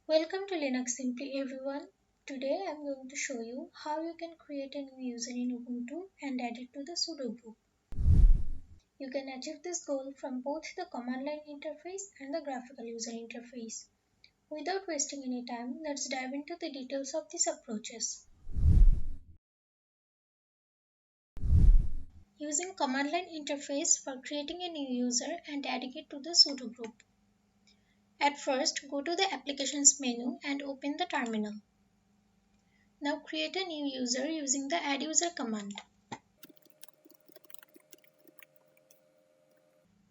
Welcome to LinuxSimply everyone. Today I'm going to show you how you can create a new user in Ubuntu and add it to the Sudo group. You can achieve this goal from both the command line interface and the graphical user interface. Without wasting any time, let's dive into the details of these approaches. Using command line interface for creating a new user and adding it to the Sudo group. At first, go to the Applications menu and open the terminal. Now create a new user using the adduser command.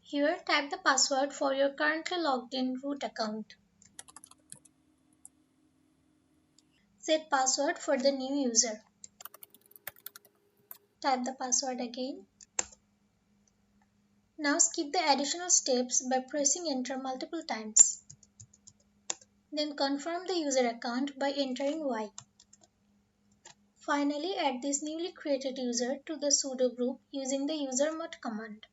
Here, type the password for your currently logged in root account. Set password for the new user. Type the password again. Now skip the additional steps by pressing enter multiple times. Then confirm the user account by entering Y. Finally, add this newly created user to the Sudo group using the usermod command.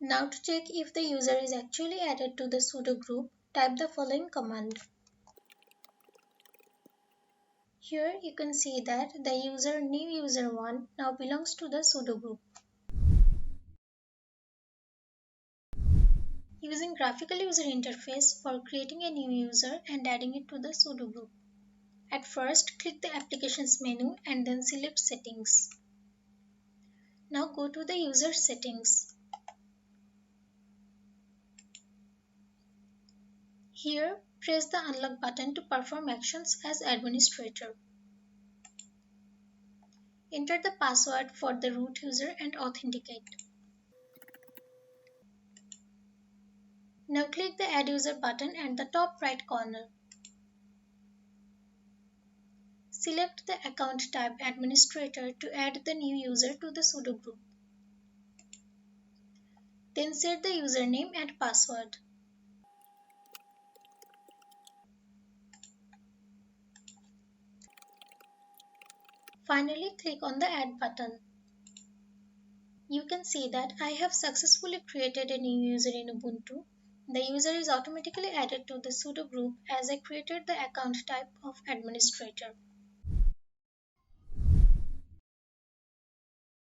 Now to check if the user is actually added to the Sudo group, type the following command. Here you can see that the user new user1 now belongs to the Sudo group. Using Graphical User Interface for creating a new user and adding it to the Sudo group. At first, click the Applications menu and then select Settings. Now go to the User Settings. Here, press the Unlock button to perform actions as administrator. Enter the password for the root user and authenticate. Now click the Add User button at the top right corner. Select the account type administrator to add the new user to the Sudo group. Then set the username and password. Finally, click on the Add button. You can see that I have successfully created a new user in Ubuntu. The user is automatically added to the Sudo group as I created the account type of administrator.